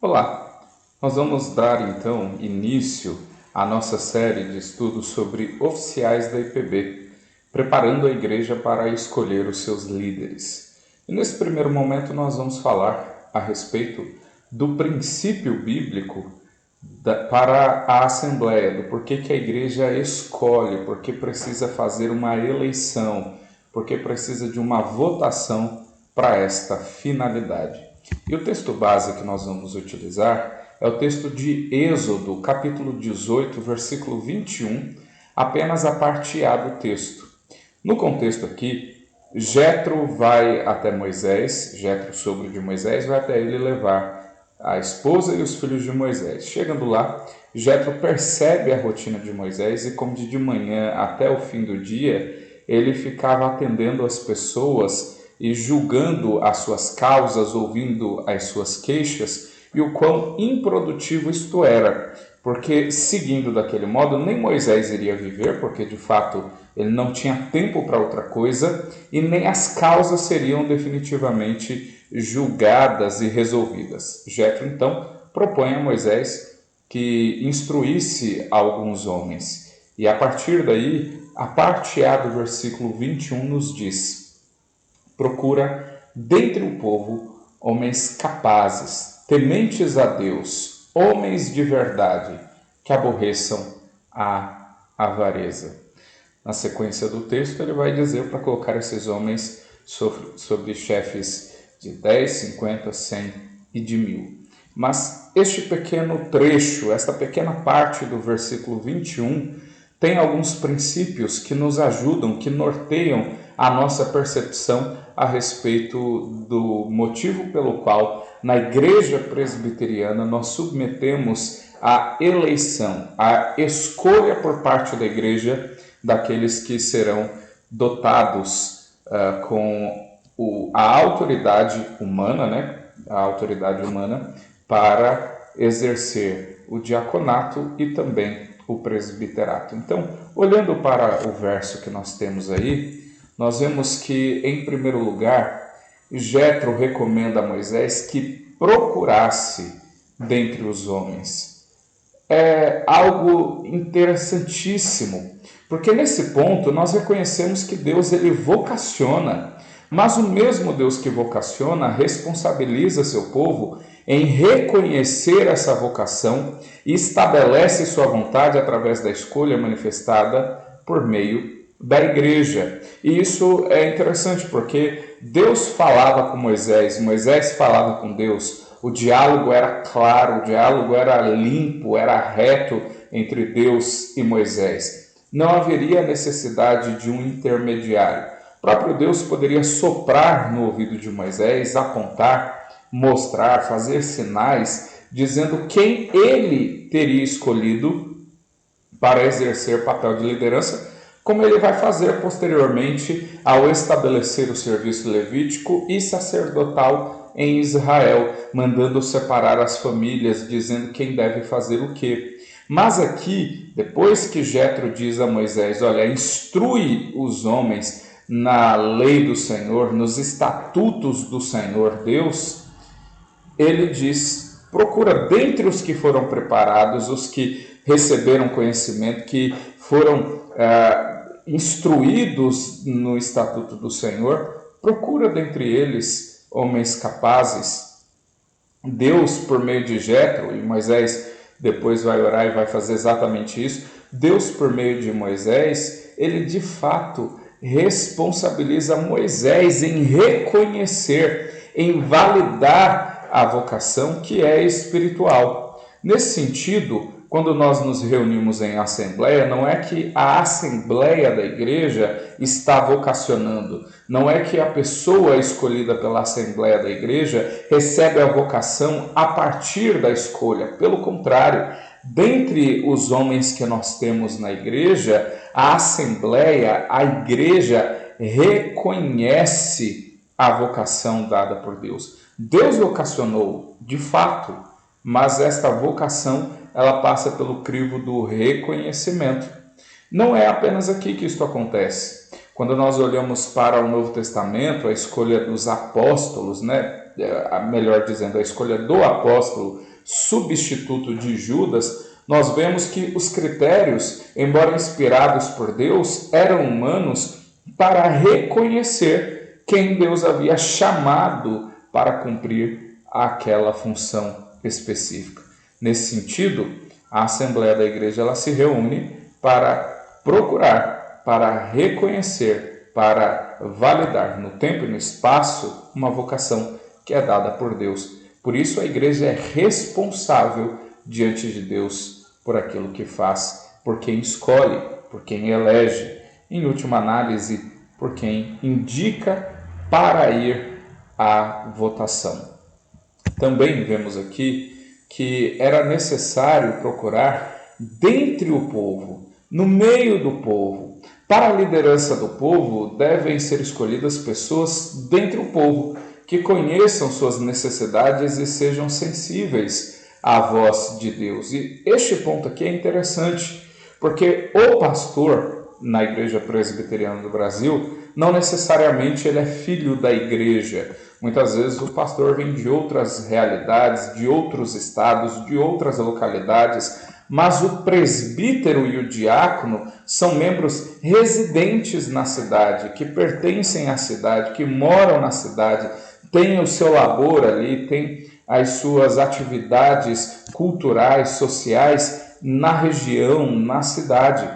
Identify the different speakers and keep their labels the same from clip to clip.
Speaker 1: Olá, nós vamos dar então início à nossa série de estudos sobre oficiais da IPB, preparando a igreja para escolher os seus líderes. E nesse primeiro momento nós vamos falar a respeito do princípio bíblico para a Assembleia, do porquê que a igreja escolhe, porque precisa fazer uma eleição, porque precisa de uma votação para esta finalidade. E o texto base que nós vamos utilizar é o texto de Êxodo, capítulo 18, versículo 21, apenas a parte A do texto. No contexto aqui, Jetro vai até Moisés, Jetro, sogro de Moisés, vai até ele levar a esposa e os filhos de Moisés. Chegando lá, Jetro percebe a rotina de Moisés e, como de manhã até o fim do dia, ele ficava atendendo as pessoas e julgando as suas causas, ouvindo as suas queixas, e o quão improdutivo isto era, porque seguindo daquele modo, nem Moisés iria viver, porque de fato ele não tinha tempo para outra coisa, e nem as causas seriam definitivamente julgadas e resolvidas. Jetro então propõe a Moisés que instruísse alguns homens, e a partir daí, a parte A do versículo 21 nos diz: procura dentre o povo homens capazes, tementes a Deus, homens de verdade, que aborreçam a avareza. Na sequência do texto, ele vai dizer para colocar esses homens sobre chefes de 10, 50, 100 e de 1000. Mas este pequeno trecho, esta pequena parte do versículo 21, tem alguns princípios que nos ajudam, que norteiam a nossa percepção a respeito do motivo pelo qual, na igreja presbiteriana, nós submetemos a eleição, a escolha por parte da igreja daqueles que serão dotados com a autoridade humana, a autoridade humana para exercer o diaconato e também o presbiterato. Então, olhando para o verso que nós temos aí, nós vemos que, em primeiro lugar, Jetro recomenda a Moisés que procurasse dentre os homens. É algo interessantíssimo, porque nesse ponto nós reconhecemos que Deus ele vocaciona, mas o mesmo Deus que vocaciona responsabiliza seu povo em reconhecer essa vocação e estabelece sua vontade através da escolha manifestada por meio da igreja. E isso é interessante porque Deus falava com Moisés, Moisés falava com Deus, o diálogo era claro, o diálogo era limpo, era reto entre Deus e Moisés. Não haveria necessidade de um intermediário. O próprio Deus poderia soprar no ouvido de Moisés, apontar, mostrar, fazer sinais, dizendo quem ele teria escolhido para exercer papel de liderança, como ele vai fazer posteriormente ao estabelecer o serviço levítico e sacerdotal em Israel, mandando separar as famílias, dizendo quem deve fazer o quê. Mas aqui, depois que Jetro diz a Moisés, olha, instrui os homens na lei do Senhor, nos estatutos do Senhor Deus, ele diz, procura dentre os que foram preparados, os que receberam conhecimento, que foram instruídos no estatuto do Senhor, procura dentre eles homens capazes. Deus, por meio de Jetro, e Moisés depois vai orar e vai fazer exatamente isso, Deus, por meio de Moisés, ele de fato responsabiliza Moisés em reconhecer, em validar a vocação que é espiritual. Nesse sentido, quando nós nos reunimos em assembleia, não é que a assembleia da igreja está vocacionando, não é que a pessoa escolhida pela assembleia da igreja recebe a vocação a partir da escolha. Pelo contrário, dentre os homens que nós temos na igreja, a assembleia, a igreja reconhece a vocação dada por Deus. Deus vocacionou, de fato, mas esta vocação ela passa pelo crivo do reconhecimento. Não é apenas aqui que isto acontece. Quando nós olhamos para o Novo Testamento, a escolha dos apóstolos, melhor dizendo, a escolha do apóstolo substituto de Judas, nós vemos que os critérios, embora inspirados por Deus, eram humanos para reconhecer quem Deus havia chamado para cumprir aquela função específica. Nesse sentido, a Assembleia da Igreja ela se reúne para procurar, para reconhecer, para validar no tempo e no espaço uma vocação que é dada por Deus. Por isso a Igreja é responsável diante de Deus por aquilo que faz, por quem escolhe, por quem elege, em última análise, por quem indica para ir à votação. Também vemos aqui que era necessário procurar dentre o povo, no meio do povo. Para a liderança do povo, devem ser escolhidas pessoas dentre o povo, que conheçam suas necessidades e sejam sensíveis à voz de Deus. E este ponto aqui é interessante, porque o pastor na Igreja Presbiteriana do Brasil, não necessariamente ele é filho da igreja. Muitas vezes o pastor vem de outras realidades, de outros estados, de outras localidades, mas o presbítero e o diácono são membros residentes na cidade, que pertencem à cidade, que moram na cidade, têm o seu labor ali, têm as suas atividades culturais, sociais na região, na cidade.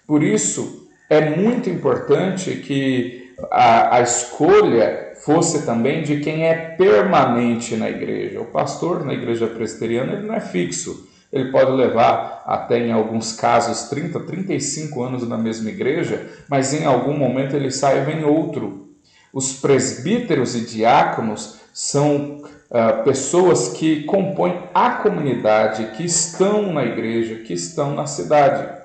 Speaker 1: Por isso, é muito importante que a escolha fosse também de quem é permanente na igreja. O pastor na igreja presbiteriana ele não é fixo. Ele pode levar até, em alguns casos, 30, 35 anos na mesma igreja, mas em algum momento ele sai e vem outro. Os presbíteros e diáconos são pessoas que compõem a comunidade, que estão na igreja, que estão na cidade.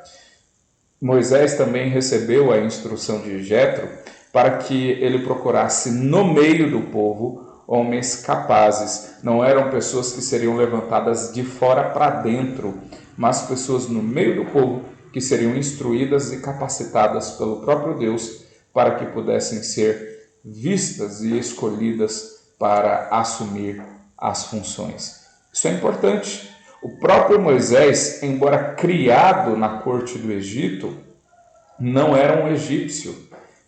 Speaker 1: Moisés também recebeu a instrução de Jetro para que ele procurasse no meio do povo homens capazes. Não eram pessoas que seriam levantadas de fora para dentro, mas pessoas no meio do povo que seriam instruídas e capacitadas pelo próprio Deus para que pudessem ser vistas e escolhidas para assumir as funções. Isso é importante. O próprio Moisés, embora criado na corte do Egito, não era um egípcio.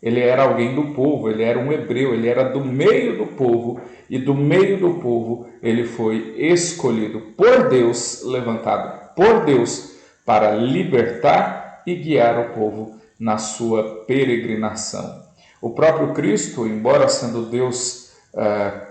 Speaker 1: Ele era alguém do povo, ele era um hebreu, ele era do meio do povo, e do meio do povo ele foi escolhido por Deus, levantado por Deus, para libertar e guiar o povo na sua peregrinação. O próprio Cristo, embora sendo Deus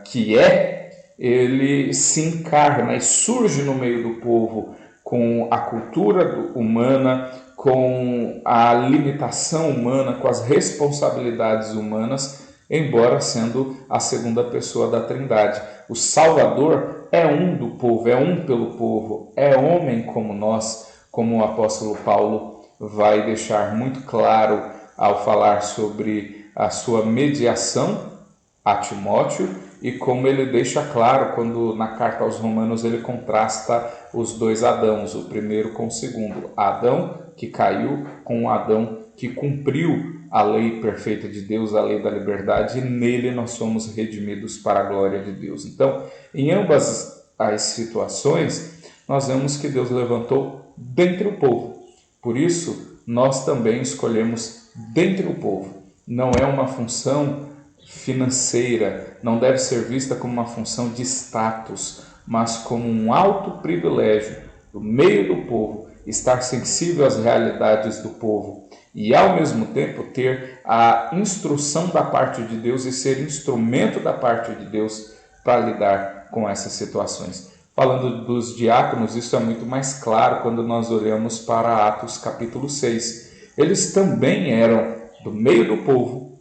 Speaker 1: que é, ele se encarna e surge no meio do povo com a cultura humana, com a limitação humana, com as responsabilidades humanas, embora sendo a segunda pessoa da Trindade. O Salvador é um do povo, é um pelo povo, é homem como nós, como o apóstolo Paulo vai deixar muito claro ao falar sobre a sua mediação a Timóteo e como ele deixa claro quando na carta aos Romanos ele contrasta os dois Adãos, o primeiro com o segundo. Adão que caiu com o Adão que cumpriu a lei perfeita de Deus, a lei da liberdade, e nele nós somos redimidos para a glória de Deus. Então, em ambas as situações, nós vemos que Deus levantou dentre o povo. Por isso, nós também escolhemos dentre o povo. Não é uma função financeira, não deve ser vista como uma função de status, mas como um alto privilégio do meio do povo, estar sensível às realidades do povo e ao mesmo tempo ter a instrução da parte de Deus e ser instrumento da parte de Deus para lidar com essas situações. Falando dos diáconos, isso é muito mais claro quando nós olhamos para Atos capítulo 6. Eles também eram do meio do povo,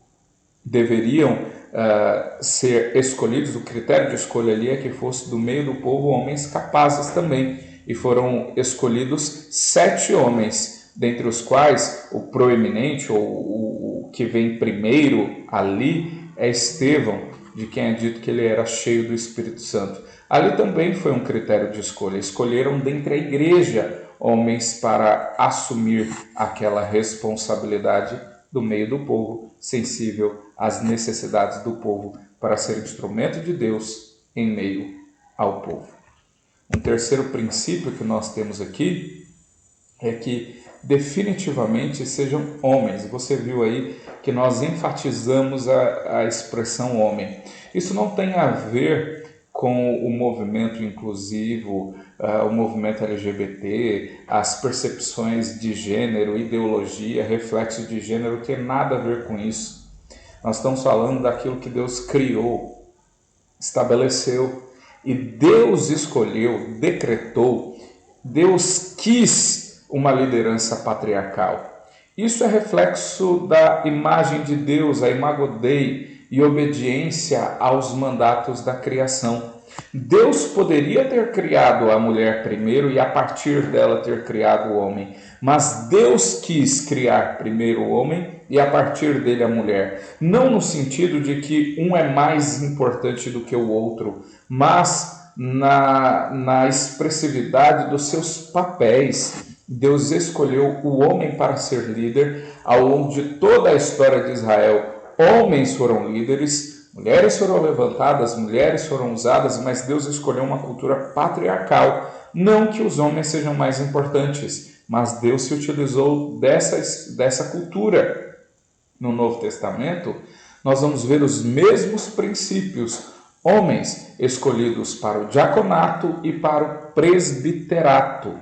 Speaker 1: deveriam ser escolhidos, o critério de escolha ali é que fosse do meio do povo homens capazes também, e foram escolhidos 7 homens, dentre os quais o proeminente, ou o que vem primeiro ali, é Estevão, de quem é dito que ele era cheio do Espírito Santo. Ali também foi um critério de escolha, escolheram dentre a igreja homens para assumir aquela responsabilidade do meio do povo, sensível às necessidades do povo, para ser instrumento de Deus em meio ao povo. Um terceiro princípio que nós temos aqui é que definitivamente sejam homens. Você viu aí que nós enfatizamos a expressão homem. Isso não tem a ver com o movimento inclusivo, o movimento LGBT, as percepções de gênero, ideologia, reflexo de gênero, tem nada a ver com isso. Nós estamos falando daquilo que Deus criou, estabeleceu, e Deus escolheu, decretou, Deus quis uma liderança patriarcal. Isso é reflexo da imagem de Deus, a imago Dei, e obediência aos mandatos da criação. Deus poderia ter criado a mulher primeiro e a partir dela ter criado o homem, mas Deus quis criar primeiro o homem e a partir dele a mulher, não no sentido de que um é mais importante do que o outro, mas na expressividade dos seus papéis. Deus escolheu o homem para ser líder. Ao longo de toda a história de Israel, homens foram líderes, mulheres foram levantadas, mulheres foram usadas, mas Deus escolheu uma cultura patriarcal. Não que os homens sejam mais importantes, mas Deus se utilizou dessa cultura. No Novo Testamento, nós vamos ver os mesmos princípios. Homens escolhidos para o diaconato e para o presbiterato.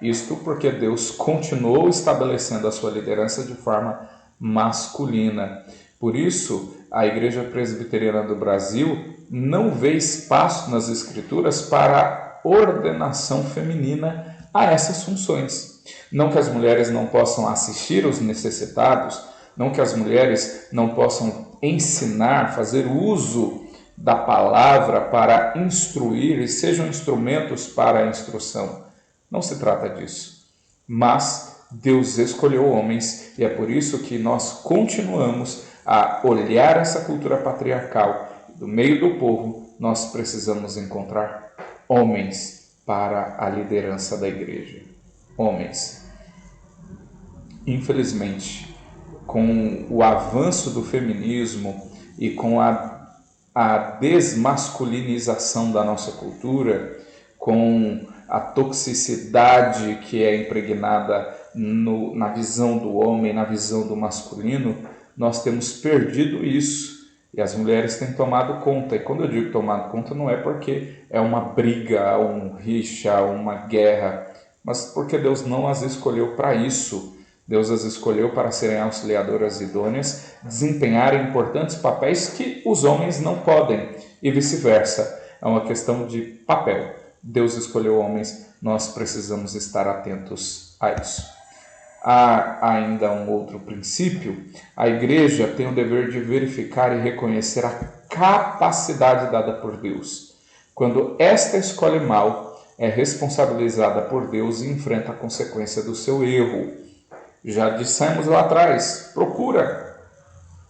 Speaker 1: Isto porque Deus continuou estabelecendo a sua liderança de forma masculina. Por isso, a Igreja Presbiteriana do Brasil não vê espaço nas Escrituras para a ordenação feminina a essas funções. Não que as mulheres não possam assistir os necessitados, não que as mulheres não possam ensinar, fazer uso da palavra para instruir e sejam instrumentos para a instrução. Não se trata disso. Mas Deus escolheu homens e é por isso que nós continuamos a olhar essa cultura patriarcal. Do meio do povo, nós precisamos encontrar homens para a liderança da igreja. Homens. Infelizmente, com o avanço do feminismo e com a desmasculinização da nossa cultura, com a toxicidade que é impregnada na visão do homem, na visão do masculino, nós temos perdido isso e as mulheres têm tomado conta. E quando eu digo tomado conta, não é porque é uma briga, um rixa, uma guerra, mas porque Deus não as escolheu para isso. Deus as escolheu para serem auxiliadoras idôneas, desempenharem importantes papéis que os homens não podem, e vice-versa. É uma questão de papel. Deus escolheu homens, nós precisamos estar atentos a isso. Há ainda um outro princípio: a igreja tem o dever de verificar e reconhecer a capacidade dada por Deus. Quando esta escolhe mal, é responsabilizada por Deus e enfrenta a consequência do seu erro. Já dissemos lá atrás, procura,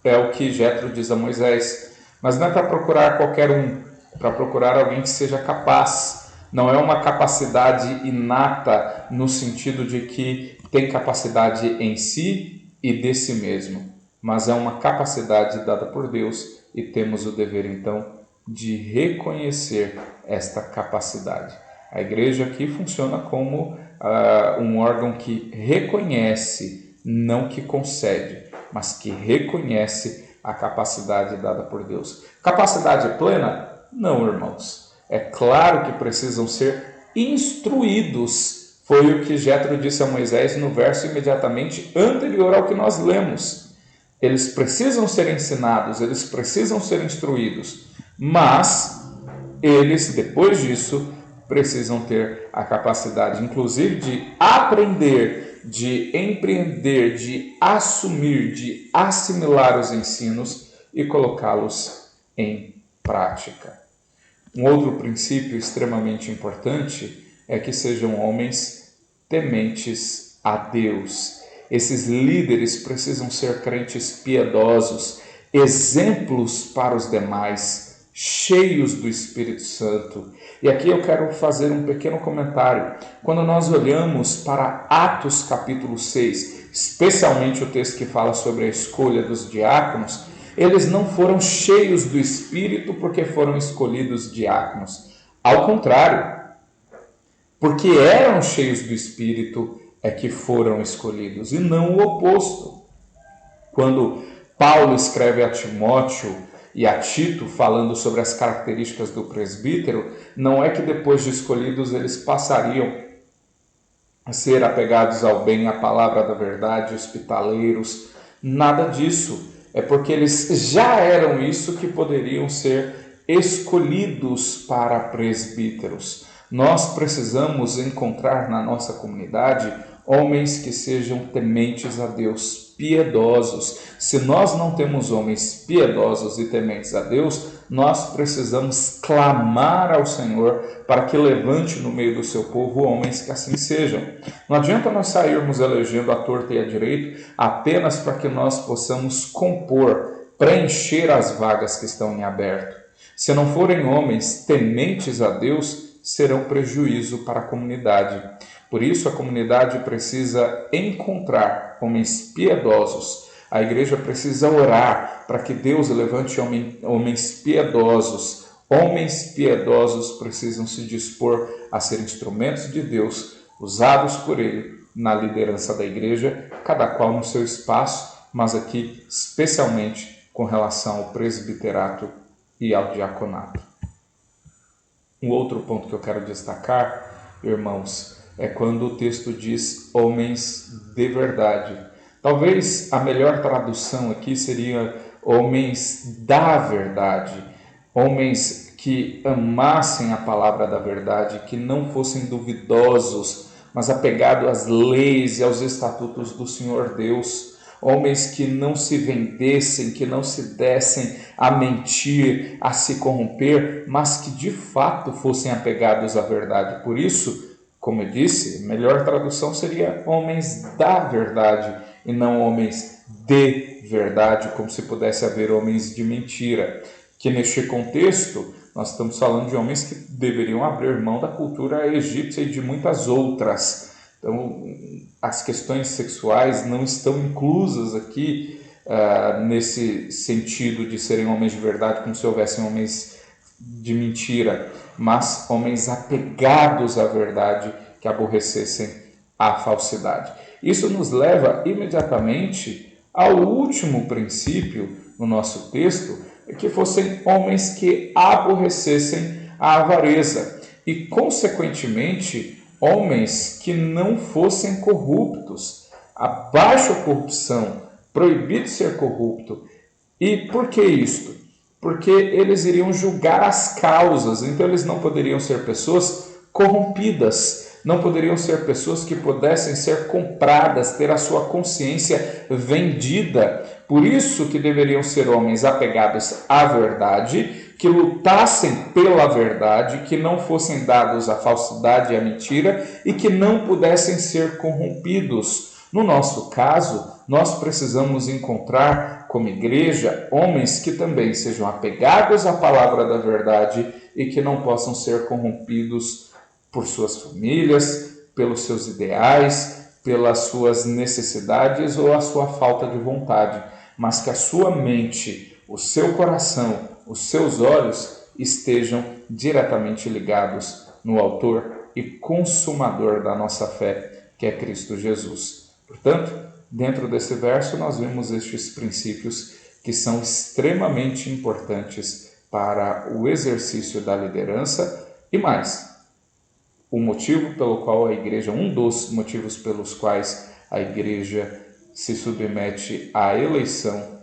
Speaker 1: é o que Jetro diz a Moisés, mas não é para procurar qualquer um, para procurar alguém que seja capaz. Não é uma capacidade inata no sentido de que tem capacidade em si e de si mesmo, mas é uma capacidade dada por Deus e temos o dever então de reconhecer esta capacidade. A igreja aqui funciona como um órgão que reconhece, não que concede, mas que reconhece a capacidade dada por Deus. Capacidade plena? Não, irmãos. É claro que precisam ser instruídos. Foi o que Jetro disse a Moisés no verso imediatamente anterior ao que nós lemos. Eles precisam ser ensinados, eles precisam ser instruídos, mas eles, depois disso, precisam ter a capacidade, inclusive, de aprender, de empreender, de assumir, de assimilar os ensinos e colocá-los em prática. Um outro princípio extremamente importante é que sejam homens tementes a Deus. Esses líderes precisam ser crentes piedosos, exemplos para os demais, cheios do Espírito Santo. E aqui eu quero fazer um pequeno comentário. Quando nós olhamos para Atos capítulo 6, especialmente o texto que fala sobre a escolha dos diáconos, eles não foram cheios do Espírito porque foram escolhidos diáconos. Ao contrário, porque eram cheios do Espírito, é que foram escolhidos, e não o oposto. Quando Paulo escreve a Timóteo e a Tito, falando sobre as características do presbítero, não é que depois de escolhidos eles passariam a ser apegados ao bem, à palavra da verdade, hospitaleiros, nada disso. É porque eles já eram isso que poderiam ser escolhidos para presbíteros. Nós precisamos encontrar na nossa comunidade homens que sejam tementes a Deus, piedosos. Se nós não temos homens piedosos e tementes a Deus, nós precisamos clamar ao Senhor para que levante no meio do seu povo homens que assim sejam. Não adianta nós sairmos elegendo à torta e à direita apenas para que nós possamos compor, preencher as vagas que estão em aberto. Se não forem homens tementes a Deus, serão prejuízo para a comunidade. Por isso, a comunidade precisa encontrar homens piedosos. A igreja precisa orar para que Deus levante homens piedosos. Homens piedosos precisam se dispor a ser instrumentos de Deus, usados por Ele na liderança da igreja, cada qual no seu espaço, mas aqui especialmente com relação ao presbiterato e ao diaconato. Um outro ponto que eu quero destacar, irmãos, é quando o texto diz homens de verdade. Talvez a melhor tradução aqui seria homens da verdade, homens que amassem a palavra da verdade, que não fossem duvidosos, mas apegados às leis e aos estatutos do Senhor Deus. Homens que não se vendessem, que não se dessem a mentir, a se corromper, mas que de fato fossem apegados à verdade. Por isso, como eu disse, a melhor tradução seria homens da verdade e não homens de verdade, como se pudesse haver homens de mentira. Que neste contexto, nós estamos falando de homens que deveriam abrir mão da cultura egípcia e de muitas outras. Então, as questões sexuais não estão inclusas aqui nesse sentido de serem homens de verdade, como se houvessem homens de mentira, mas homens apegados à verdade, que aborrecessem a falsidade. Isso nos leva imediatamente ao último princípio no nosso texto, que fossem homens que aborrecessem a avareza e, consequentemente, homens que não fossem corruptos, a baixa corrupção, proibido ser corrupto. E por que isto? Porque eles iriam julgar as causas, então eles não poderiam ser pessoas corrompidas, não poderiam ser pessoas que pudessem ser compradas, ter a sua consciência vendida. Por isso que deveriam ser homens apegados à verdade, que lutassem pela verdade, que não fossem dados à falsidade e à mentira e que não pudessem ser corrompidos. No nosso caso, nós precisamos encontrar como igreja homens que também sejam apegados à palavra da verdade e que não possam ser corrompidos por suas famílias, pelos seus ideais, pelas suas necessidades ou a sua falta de vontade, mas que a sua mente, o seu coração, os seus olhos estejam diretamente ligados no autor e consumador da nossa fé, que é Cristo Jesus. Portanto, dentro desse verso nós vemos estes princípios que são extremamente importantes para o exercício da liderança e mais, o motivo pelo qual a igreja, um dos motivos pelos quais a igreja se submete à eleição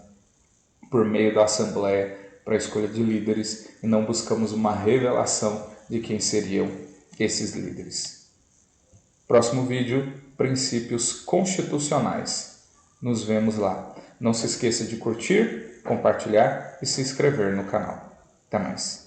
Speaker 1: por meio da Assembleia para a escolha de líderes e não buscamos uma revelação de quem seriam esses líderes. Próximo vídeo, princípios constitucionais. Nos vemos lá. Não se esqueça de curtir, compartilhar e se inscrever no canal. Até mais.